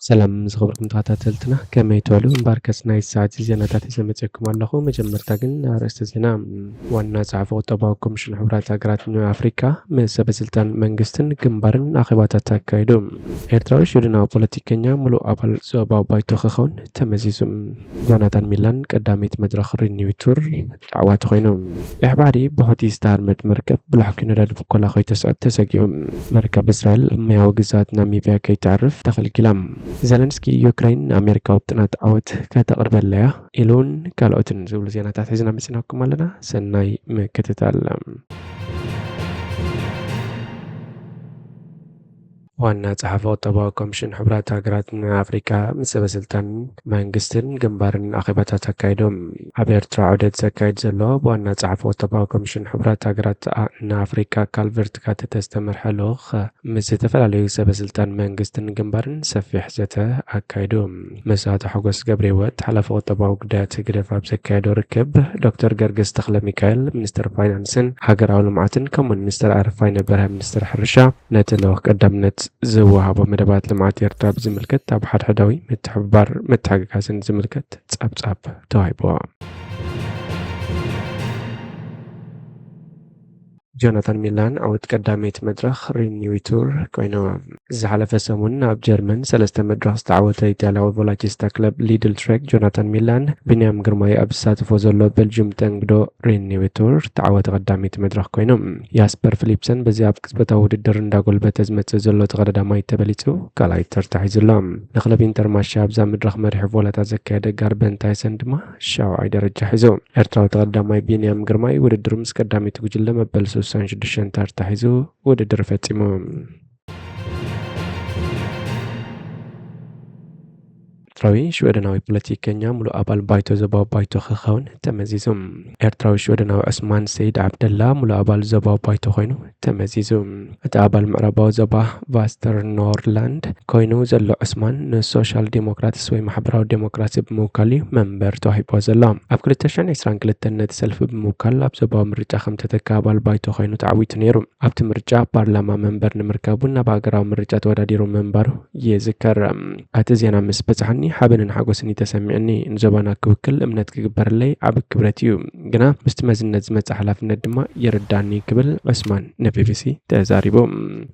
ሰላም ዝኽበርኩም ተኸታተልትና ከመይ ትበሉ እምበር ከስናይ ሰዓት ዜናታት ይዘመፀኩም ኣለኹ። መጀመርታ ግን ኣርእስተ ዜና ዋና ጸሓፊ ቁጠባዊ ኮሚሽን ሕብራት ሃገራት ኣፍሪካ ምስ ሰበስልጣን መንግስትን ግንባርን ኣኼባታት ኣካይዱ። ኤርትራዊ ሱዳናዊ ፖለቲከኛ ሙሉእ ኣባል ዞባዊ ባይቶ ክኸውን ተመዚዙ። ጆናታን ሚላን ቀዳሚት መድረኽ ሪኒው ቱር ዳዕዋቲ ኮይኖም። ብሕባሪ ብሑቲ ዝተሃርመት መርከብ ብላሕኪ ነዳዲ ብኮላ ከይተስዕብ ተሰጊዑ። መርከብ እስራኤል ማያዊ ግዛት ናሚብያ ከይትዕርፍ ተኸልኪላ። ዘለንስኪ ዩክራይን ኣሜሪካዊ ጥናት ዓወት ከተቕርበለያ ኢሉን ካልኦትን ዝብሉ ዜናታት ሒዝና መፂናኩም ኣለና። ሰናይ ምክትታል። ዋና ጸሓፊ ቁጠባዊ ኮሚሽን ሕብራት ሃገራት ኣፍሪካ ምስ ሰበስልጣን መንግስትን ግንባርን ኣኼባታት ኣካይዶም። ኣብ ኤርትራ ዑደት ዘካይድ ዘሎ ብዋና ጸሓፊ ቁጠባዊ ኮሚሽን ሕብራት ሃገራት ንኣፍሪካ ካልቨርት ካተተ ዝተመርሐ ልኡኽ ምስ ዝተፈላለዩ ሰበስልጣን መንግስትን ግንባርን ሰፊሕ ዘተ ኣካይዱ። ምስ ኣቶ ሓጎስ ገብረ ህይወት ሓላፊ ቁጠባዊ ጉዳያት ግደፍ ኣብ ዘካየዶ ርክብ ዶክተር ገርገስ ተክለ ሚካኤል ሚኒስትር ፋይናንስን ሃገራዊ ልምዓትን ከምኡውን ሚኒስትር ኣረፋይ ነበረ ሚኒስትር ሕርሻ ነቲ ልኡኽ ቀዳምነት ዝወሃቦ መደባት ልምዓት ኤርትራ ብዝምልከት ኣብ ሓድሕዳዊ ምትሕብባር ምትሕግጋዝን ዝምልከት ጸብጻብ ተዋሂብዎ። ጆናታን ሚላን ዓወት ቀዳሚት መድረኽ ሪኒው ቱር ኮይኖም። ዝሓለፈ ሰሙን ኣብ ጀርመን ሰለስተ መድረኽ ዝተዓወተ ኢጣልያዊ ቮላቺስታ ክለብ ሊድል ትሬክ ጆናታን ሚላን ቢንያም ግርማይ ኣብ ዝሳተፎ ዘሎ ቤልጅየም ተንግዶ ሪኒው ቱር ተዓወተ ቀዳሚት መድረኽ ኮይኖም። ያስፐር ፊሊፕሰን በዚ ኣብ ቅጽበታዊ ውድድር እንዳጎልበተ ዝመጽእ ዘሎ ተቐዳዳማይ ተበሊጹ ካልኣይ ተርታ ሒዙሎ። ንክለብ ኢንተር ማሻ ኣብዛ መድረኽ መሪሑ ቮላታ ዘካየደ ጋርበን ታይሰን ድማ 7ይ ደረጃ ሒዙ። ኤርትራዊ ተቐዳማይ ቢንያም ግርማይ ውድድሩ ምስ ቀዳሚት ጉጅለ መበል 66 ተርታ ሒዙ ውድድር ፈጺሙ። ኤርትራዊ ሽወደናዊ ፖለቲከኛ ሙሉእ ኣባል ባይቶ ዞባዊ ባይቶ ክኸውን ተመዚዙ። ኤርትራዊ ሽወደናዊ ዑስማን ሰይድ ዓብደላ ሙሉእ ኣባል ዞባዊ ባይቶ ኮይኑ ተመዚዙ። እቲ ኣባል ምዕራባዊ ዞባ ቫስተርኖርላንድ ኮይኑ ዘሎ ዑስማን ንሶሻል ዲሞክራትስ ወይ ማሕበራዊ ዲሞክራሲ ብምውካል መንበር ተዋሂቦ ዘሎ። ኣብ 2022 ነቲ ሰልፊ ብምውካል ኣብ ዞባዊ ምርጫ ከም ተተካ ኣባል ባይቶ ኮይኑ ተዓዊቱ ነይሩ። ኣብቲ ምርጫ ፓርላማ መንበር ንምርካቡን ናብ ሃገራዊ ምርጫ ተወዳዲሩ መንበሩ ይዝከር። እቲ ዜና ምስ በጽሐኒ ሓበንን ሓጎስን ተሰሚዕኒ ንዞባና ክውክል እምነት ክግበረለይ ዓብ ክብረት እዩ ግና ምስቲ መዝነት ዝመጽእ ሓላፍነት ድማ የርዳኒ ክብል ዑስማን ንቢቢሲ ተዛሪቡ።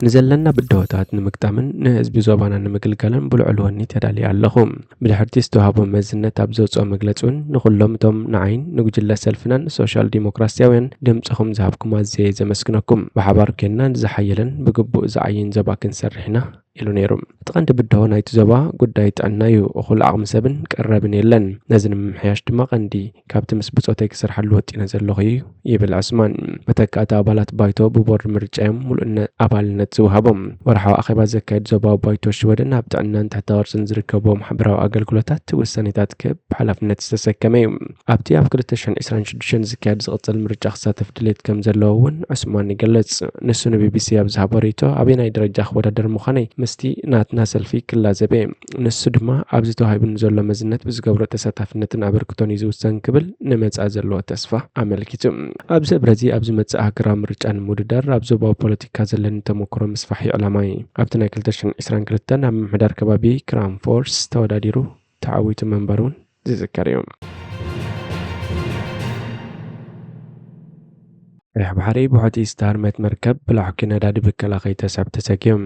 ንዘለና ብድሆታት ንምግጣምን ንህዝቢ ዞባና ንምግልጋልን ብልዑል ወኒ ተዳልየ ኣለኹ። ብድሕርቲ ዝተዋህቦ መዝነት ኣብ ዘውፅኦ መግለጹን ንኹሎም እቶም ንዓይን ንጉጅለ ሰልፍናን ሶሻል ዲሞክራስያውያን ድምፅኹም ዝሃብኩም ኣዝየ ዘመስግነኩም። ብሓባር ኮይንና ንዝሓየለን ብግቡእ ዝዓይን ዞባ ክንሰርሕ ኢና ኢሉ ነይሩ። እቲ ቀንዲ ብድሆ ናይቲ ዞባ ጉዳይ ጥዕና እዩ። እኹል ዓቕሚ ሰብን ቀረብን የለን። ነዚ ንምምሕያሽ ድማ ቀንዲ ካብቲ ምስ ብፆተይ ክሰርሓሉ ወጢነ ዘለኹ እዩ ይብል ዑስማን። መተካእቲ ኣባላት ባይቶ ብቦርድ ምርጫዮም ሙሉእነት ኣባልነት ዝውሃቦም። ወርሓዊ ኣኼባ ዘካየድ ዞባዊ ባይቶ ሽወደን ኣብ ጥዕናን ትሕተ ቅርጽን ዝርከቦም ማሕበራዊ ኣገልግሎታት ውሳኔታት ክህብ ሓላፍነት ዝተሰከመ እዩ። ኣብቲ ኣብ 2026 ዝካየድ ዝቕጽል ምርጫ ክሳተፍ ድሌት ከም ዘለዎ እውን ዑስማን ይገለጽ። ንሱ ንቢቢሲ ኣብ ዝሃቦ ሪቶ ኣበየናይ ደረጃ ክወዳደር ምዃነይ ምስቲ ናትና ሰልፊ ክላዘበ ንሱ ድማ ኣብዚ ተዋሂቡን ዘሎ መዝነት ብዝገብሮ ተሳታፍነትን ኣበርክቶን እዩ ዝውሰን ክብል ንመጻእ ዘለዎ ተስፋ ኣመልኪቱ። ኣብዚ እብረዚ ኣብዚ መጽእ ሃገራዊ ምርጫ ንምውድዳር ኣብ ዞባዊ ፖለቲካ ዘለኒ ተመክሮ ምስፋሕ ዕላማ እዩ። ኣብቲ ናይ 2022 ኣብ ምምሕዳር ከባቢ ክራንፎርስ ተወዳዲሩ ተዓዊቱ መንበር እውን ዝዝከር እዩ። ቀይሕ ባሕሪ ብሑቲ ዝተሃርመት መርከብ ብላሕኪ ነዳዲ ብከላ ከይተስዕብ ተሰጊዮም።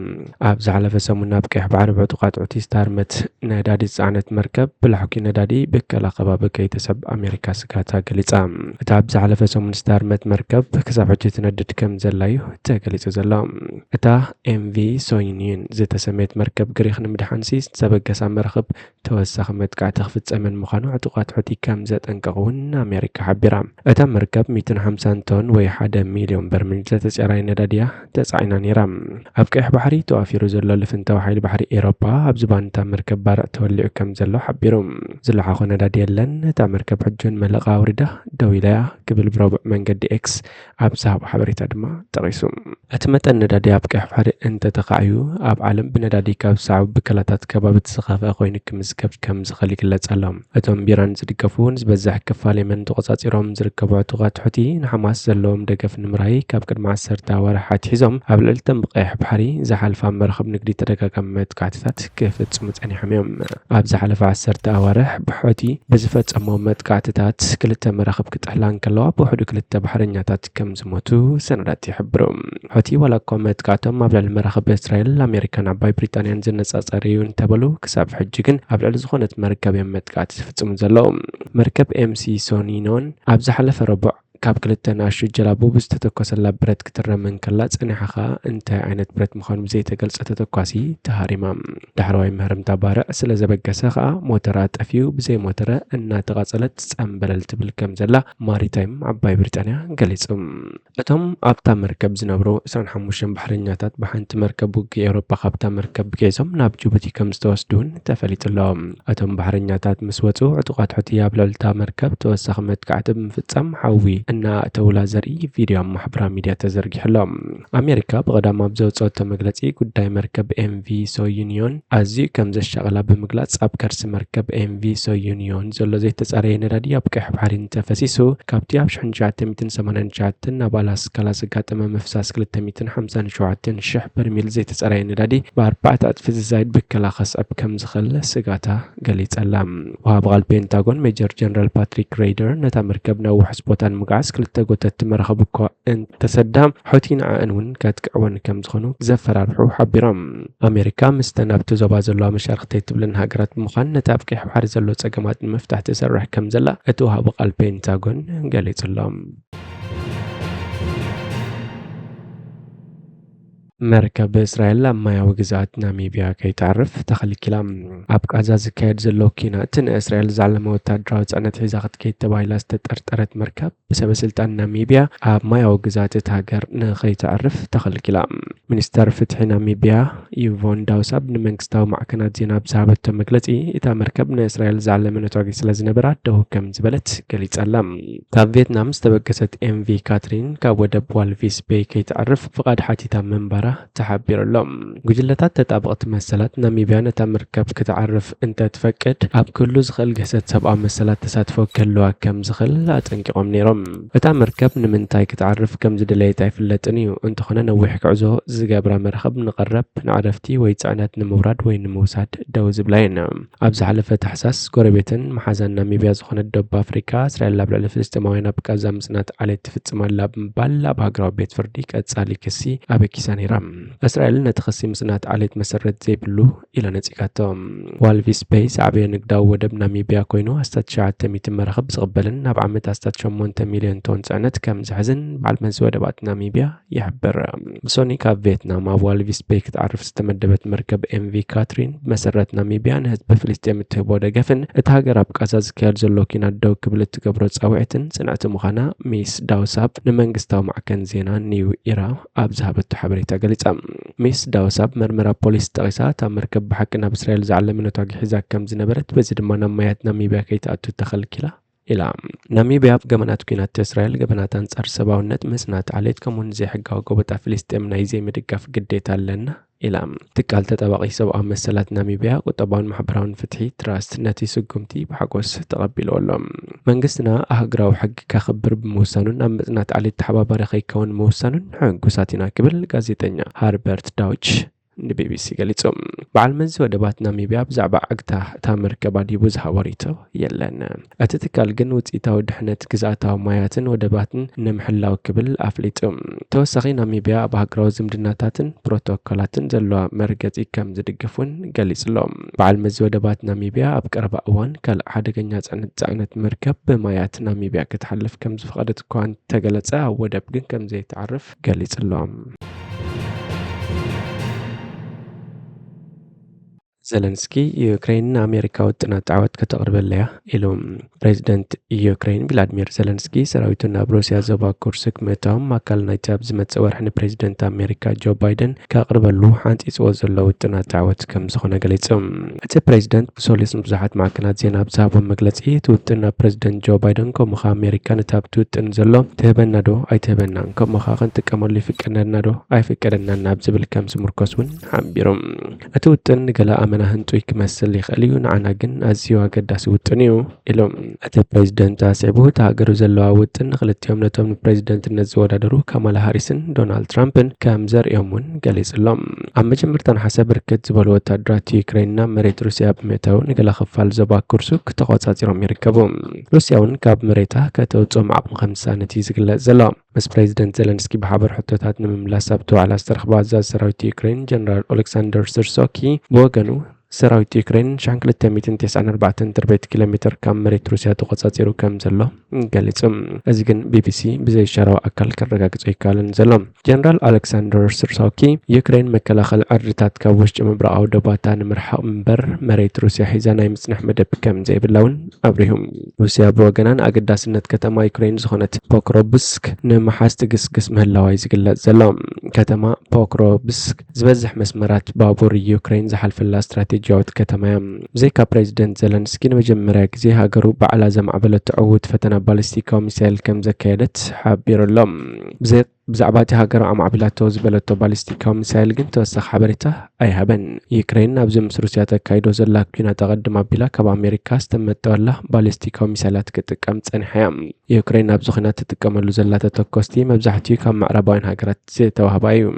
ኣብ ዝሓለፈ ሰሙን ኣብ ቀይሕ ባሕሪ ብዕጡቓት ዑቲ ዝተሃርመት ነዳዲ ዝፀዓነት መርከብ ብላሕኪ ነዳዲ ብከላ ከባቢ ከይተስዕብ ኣሜሪካ ስጋታ ገሊጻ። እታ ኣብ ዝሓለፈ ሰሙን ዝተሃርመት መርከብ ክሳብ ሕጂ ትነድድ ከም ዘላ እዩ ተገሊጹ ዘሎ። እታ ኤምቪ ሶይኒን ዝተሰመየት መርከብ ግሪክ ንምድሓንሲ ዝተበገሳ መርኽብ ተወሳኺ መጥቃዕቲ ክፍጸመን ምዃኑ ዕጡቓት ዑቲ ከም ዘጠንቀቑ እውን ኣሜሪካ ሓቢራ። እታ መርከብ 150 ቶን ወይ 1 ሚልዮን በርሚል ዘተጸራይ ነዳድያ ተጻዒና ነይራ። ኣብ ቀይሕ ባሕሪ ተዋፊሩ ዘሎ ልፍንታዊ ሓይሊ ባሕሪ ኤሮፓ ኣብ ዝባንታ መርከብ ባርዕ ተወሊዑ ከም ዘሎ ሓቢሩ። ዝለዓኾ ነዳዲ የለን። እታ መርከብ ሕጆን መለቓ ኣውሪዳ ደው ኢላያ ክብል ብረቡዕ መንገዲ ኤክስ ኣብ ዝሃቦ ሓበሬታ ድማ ጠቒሱ። እቲ መጠን ነዳዲ ኣብ ቀይሕ ባሕሪ እንተተኻዕዩ ኣብ ዓለም ብነዳዲ ካብ ዝሰዓቡ ብከላታት ከባቢ ዝኸፍአ ኮይኑ ክምዝገብ ከም ዝኽእል ይግለጽ ኣሎ። እቶም ቢራን ዝድገፉ እውን ዝበዝሕ ክፋል የመን ተቆጻጺሮም ዝርከቡ ዕጡቓት ሑቲ ንሓማስ ዘለዎም ደገፍ ንምራይ ካብ ቅድሚ 10 ወርሓት ሒዞም ኣብ ልዕልተን ብቀይሕ ባሕሪ ዝሓልፋ መራኸብ ንግዲ ተደጋጋሚ መጥቃዕትታት ክፍጽሙ ጸኒሖም እዮም። ኣብ ዝሓለፈ 10 ኣዋርሕ ብሖቲ ብዝፈጸሞም መጥቃዕትታት ክልተ መራኸብ ክጥሕላን ከለዋ ብውሕዱ ክልተ ባሕረኛታት ከም ዝሞቱ ሰነዳት ይሕብሩ። ሖቲ ዋላ እኳ መጥቃዕቶም ኣብ ልዕሊ መራኸብ እስራኤል ኣሜሪካን ዓባይ ብሪጣንያን ዝነጻጸር እዩ እንተበሉ ክሳብ ሕጂ ግን ኣብ ልዕሊ ዝኾነት መርከብ እዮም መጥቃዕቲ ዝፍጽሙ ዘለዉ። መርከብ ኤምሲ ሶኒኖን ኣብ ዝሓለፈ ረቡዕ ካብ ክልተ ንኣሽቱ ጀላቡ ብዝተተኮሰላ ብረት ክትረመን ከላ ጸኒሓኻ እንታይ ዓይነት ብረት ምዃኑ ብዘይተገልጸ ተተኳሲ ተሃሪማ ዳሕረዋይ ምህርምታ ባርዕ ስለ ዘበገሰ ከዓ ሞተራ ጠፊዩ ብዘይ ሞተረ እናተቓጸለት ጸንበለል ትብል ከም ዘላ ማሪታይም ዓባይ ብሪጣንያ ገሊጹ። እቶም ኣብታ መርከብ ዝነብሩ 25 ባሕረኛታት ብሓንቲ መርከብ ውግእ ኤውሮጳ ካብታ መርከብ ገይዞም ናብ ጅቡቲ ከም ዝተወስዱን ተፈሊጡሎም። እቶም ባሕረኛታት ምስ ወፁ ዕጡቓት ሖቲ ኣብ ልዕልታ መርከብ ተወሳኺ መጥቃዕቲ ብምፍጻም ሓዊ እና ተውላ ዘርኢ ቪድዮ ማሕበራዊ ሚድያ ተዘርጊሕሎም። ኣሜሪካ ብቐዳም ኣብ ዘውፅኦቶ መግለጺ ጉዳይ መርከብ ኤምቪ ሶዩኒዮን ኣዝዩ ከም ዘሻቐላ ብምግላጽ ኣብ ከርሲ መርከብ ኤምቪ ሶዩኒዮን ዘሎ ዘይተጻረየ ነዳዲ ኣብ ቀይሕ ባሕሪ እንተፈሲሱ ካብቲ ኣብ 1989 ናብ ኣላስካ ዝጋጠመ ምፍሳስ 257,000 በርሚል ዘይተጻረየ ነዳዲ ብ4 እጥፊ ዝዛይድ ብከላ ከስዕብ ከም ዝኽእል ስጋታ ገሊጸላ። ወሃቢ ቃል ፔንታጎን ሜጀር ጀነራል ፓትሪክ ሬይደር ነታ መርከብ ነዊሕ ስፖታ ንምጉዓዝ ክልተ ጎተት መራኸብ እኳ እንተሰዳ ሖቲ ንዓአን እውን ከጥቅዕወን ከም ዝኾኑ ዘፈራርሑ ሓቢሮም። ኣሜሪካ ምስተን ኣብቲ ዞባ ዘለዋ መሻርክተይ ትብልን ሃገራት ብምዃን ነቲ ኣብ ቀይሕ ባሕሪ ዘሎ ጸገማት ንምፍታሕ ትሰርሕ ከም ዘላ እቲ ወሃቢ ቃል ፔንታጎን ገሊጹሎም። መርከብ እስራኤል ኣብ ማያዊ ግዛት ናሚብያ ከይተዓርፍ ተኸልኪላ። ኣብ ጋዛ ዝካየድ ዘሎ ኩናት ንእስራኤል ዝዓለመ ወታደራዊ ጽዕነት ሒዛ ክትከይድ ተባሂላ ዝተጠርጠረት መርከብ ብሰበስልጣን ናሚብያ ኣብ ማያዊ ግዛት እቲ ሃገር ንኸይተዓርፍ ተኸልኪላ። ሚኒስተር ፍትሒ ናሚብያ ይቮን ዳውሳብ ንመንግስታዊ ማዕከናት ዜና ብዝሃበቶ መግለጺ እታ መርከብ ንእስራኤል ዝዓለመ ነታጊ ስለ ዝነበራ ደው ከም ዝበለት ገሊጻላ። ካብ ቪየትናም ዝተበገሰት ኤምቪ ካትሪን ካብ ወደብ ዋልቪስ ቤይ ከይተዓርፍ ፍቓድ ሓቲታ መንባራ ተሓቢሩሎም። ጉጅለታት ተጣበቕቲ መሰላት ናሚብያ ነታ መርከብ ክትዓርፍ እንተትፈቅድ ኣብ ኩሉ ዝኽእል ገሰት ሰብኣዊ መሰላት ተሳትፎ ክህልዋ ከም ዝኽእል ኣጠንቂቖም ነይሮም። እታ መርከብ ንምንታይ ክትዓርፍ ከም ዝደለየት ኣይፍለጥን እዩ። እንተኾነ ነዊሕ ጉዕዞ ዝገብራ መርከብ ንቐረብ ንዕረፍቲ ወይ ጽዕነት ንምውራድ ወይ ንምውሳድ ደው ዝብላ እየን። ኣብ ዝሓለፈ ታሕሳስ ጎረቤትን መሓዛን ናሚብያ ዝኾነት ደቡብ ኣፍሪካ እስራኤል ኣብ ልዕሊ ፍልስጤማውያን ኣብ ጋዛ ምጽናት ዓሌት ትፍጽመላ ብምባል ኣብ ሃገራዊ ቤት ፍርዲ ቀጻሊ ክሲ ኣበኪሳ ነይራ። እስራኤል ነቲ ክሲ ምጽናት ዓሌት መሰረት ዘይብሉ ኢላ ነጺጋቶም። ዋልቪስ ቤይ ዝዓበየ ንግዳዊ ወደብ ናሚብያ ኮይኑ 900 መራኸብ ዝቕበልን ናብ ዓመት 8 ሚልዮን ቶን ጽዕነት ከም ዝሕዝን በዓል መዚ ወደባት ናሚብያ ይሕብር። ብሶኒ ካብ ቪየትናም ኣብ ዋልቪስ ቤይ ክትዓርፍ ዝተመደበት መርከብ ኤምቪ ካትሪን ብመሰረት ናሚብያ ንህዝቢ ፍልስጤም እትህቦ ደገፍን እቲ ሃገር ኣብ ጋዛ ዝካየድ ዘሎ ኩናት ደው ክብል እትገብሮ ጻውዒትን ጽንዕቲ ምዃና ሚስ ዳውሳብ ንመንግስታዊ ማዕከን ዜና ኒው ኢራ ኣብ ዝሃበቶ ሓበሬታ ገሊጻ። ሚስ ዳውሳብ መርመራ ፖሊስ ጠቂሳ እታ መርከብ ብሓቂ ናብ እስራኤል ዝዓለመ ነታጊ ሒዛ ከም ዝነበረት በዚ ድማ ናብ ማያት ናሚብያ ከይተኣቱ ተኸልኪላ ኢላ። ናሚብያ ኣብ ገመናት ኩናት እስራኤል ገበናት አንጻር ሰብኣውነት ምጽናት ዓሌት ከምኡን ዘይሕጋዊ ጎበጣ ፍልስጤም ናይ ዘይምድጋፍ ግዴታ ኣለና ኢላ። ትካል ተጠባቂ ሰብኣዊ መሰላት ናሚብያ ቁጠባውን ማሕበራውን ፍትሒ ትራስት ነቲ ስጉምቲ ብሓጎስ ተቐቢለሎም። መንግስትና ኣህግራዊ ሕጊ ከኽብር ብምውሳኑን ኣብ ምጽናት ዓሌት ተሓባባሪ ከይከውን ምውሳኑን ሕጉሳት ኢና ክብል ጋዜጠኛ ሃርበርት ዳውች ንቢቢሲ ገሊጾም። በዓል መዚ ወደባት ናሚብያ ብዛዕባ ዓግታ እታ መርከብ ኣዲቡ ዝሃቦ ሪቶ የለን። እቲ ትካል ግን ውፅኢታዊ ድሕነት ግዝኣታዊ ማያትን ወደባትን ንምሕላው ክብል ኣፍሊጡ። ተወሳኺ ናሚብያ ኣብ ሃገራዊ ዝምድናታትን ፕሮቶኮላትን ዘለዋ መርገፂ ከም ዝድግፉን ገሊጽሎም። በዓል መዚ ወደባት ናሚብያ ኣብ ቀረባ እዋን ካልእ ሓደገኛ ጽዕነት መርከብ ብማያት ናሚብያ ክትሓልፍ ከም ዝፈቐደት እኳ እንተገለጸ ኣብ ወደብ ግን ከም ዘይተዓርፍ ገሊጽሎም። ዘለንስኪ ዩክሬን ኣሜሪካ ውጥናት ዓወት ከተቕርበለያ ኢሎም። ፕሬዚደንት ዩክሬን ቭላድሚር ዘለንስኪ ሰራዊቱ ናብ ሩስያ ዘባኩር ስክመቶም ኣካል ናይቲ ኣብ ዝመጽእ ወርሒ ንፕሬዚደንት ኣሜሪካ ጆ ባይደን ካቕርበሉ ሓንፂፅዎ ዘሎ ውጥናት ዓወት ከም ዝኾነ ገሊፆም። እቲ ፕሬዚደንት ብሶሊስ ብዙሓት ማዕከናት ዜና ብዝሃቦ መግለጺ እቲ ውጥን ናብ ፕሬዚደንት ጆ ባይደን ከምኡኻ ኣሜሪካ ነቲ ኣብቲ ውጥን ዘሎ ትህበና ዶ ኣይትህበናን ከምኡኻ ክንጥቀመሉ ይፍቀደና ዶ ኣይፍቀደናን ናብ ዝብል ከም ዝምርኮስ እውን ሓቢሮም። እቲ ውጥን ንገለ دمنا هنطوي كمثل يخليو نعنا جن أزيو أقداس وطنيو إلهم أتى بريزيدنت أسيبو تاقرو زلوا وطن غلط يوم نتوم بريزيدنت النزوة دارو كامالا هاريسن دونالد ترامبن كامزر يومون قاليس اللهم أما جمرتان حسب ركت زبالو تادرات يوكريننا مريت روسيا بميتاو نقلا خفال زبا كورسوك تقوصات يرم يركبهم روسياون كاب مريتا كتوصوم عقم 5 سنة يزقلا زلام مس بريزيدنت زيلنسكي بحبر حطوتات نمملاس سبتو على استرخبات زاد سراويت يوكرين جنرال ألكسندر سيرسوكي بوغنو سراويت يوكرين شانكل التاميتين 94 تربيت كيلومتر كام مريت روسيا تقوصاتيرو كام زلو قالتم ازيقن بي بي سي بزي شراو اكال كرقاقز ايكالن زلم جنرال ألكسندر سيرسوكي يوكرين مكلاخل عرتات كاوش مبرعاو دباتان مرحق منبر مريت روسيا حيزانا يمسنح مدب كام زي باللون أبريهم روسيا بوغنان أقداس النت كتما يوكرين زخونت بوكروبسك نمحاس تقس مهلاوي زقلت زلم كتما بوكروبسك زبزح مسمرات بابور يوكرين زحلف الله استراتيجيات كتما زي كبريزيدنت زيلنسكي نمجمرا زي هاجرو بعلا زمعبلة تعود فتنا باليستيكا ومثال كم زكادت حابير اللهم بزعبات هاجر عم عبلاتو زبلتو باليستيكا ومثال جن توسخ حبرته أي هبن يوكرين نبز مس روسيا تكايدو زلاك كنا تقدم بلا كب أمريكا استمت ولا باليستيكا ومثالات كتكم تنحيم يوكرين نبز خنا تتكمل زلات تكوستي مبزحتي كم معربين هاجرت توهباي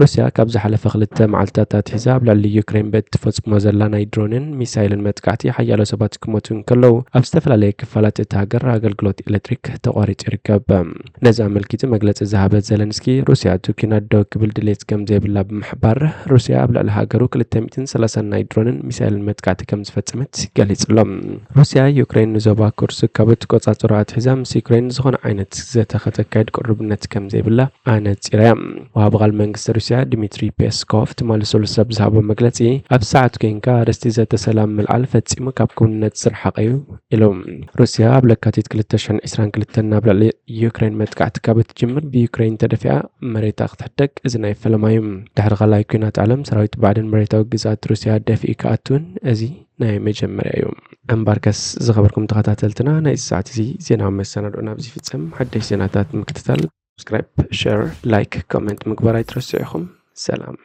روسيا كبز حلف خلت معلتات حساب للي يوكرين بيت فوز مزلنا يدرونن ميسايل متقعتي حيالو سبات كموتون كلو أبستفل عليك فلات تهاجر أجلجلوت إلكتريك تقاريت إركاب نزام الكتاب مجلس الذهب زيلنسكي روسيا توكينا دو قبل دليت كم زي بالله بمحبار روسيا قبل الهاجرو كل 230 نايدرونن ميسايل متقعتي كم زفتمت قالت لهم روسيا يوكرين نزوبا كورس كبت قطع سرعة حزام يوكرين زخون عينت زيت خطكايد قربنت كم زي بالله عينت سيريام وابغى المنجس روسيا ديمتري بيسكوف تمالسو لسب زهاب مجلسي أبساعة كينكا رستي زيت سلام من العلفة تسيمو كابكون نتسر حقيو إلهم روسيا قبل كاتيت كلتشان إسران كلتنا قبل يوكرين متقعت كابت جمر بيوكرين تدفع مريتا تحتك إذن أي فيلمايم دحر غلاي كينات عالم سراويت بعد مريتا وجزات روسيا دافئ كأتون أزي ناي مجمر يوم أمباركس زغبركم تغطاتلتنا ناي الساعة زي زينا عم السنة بزي فيتسم حدش زيناتات مكتتل سبسكرايب شير لايك كومنت مقبرة يترسعكم سلام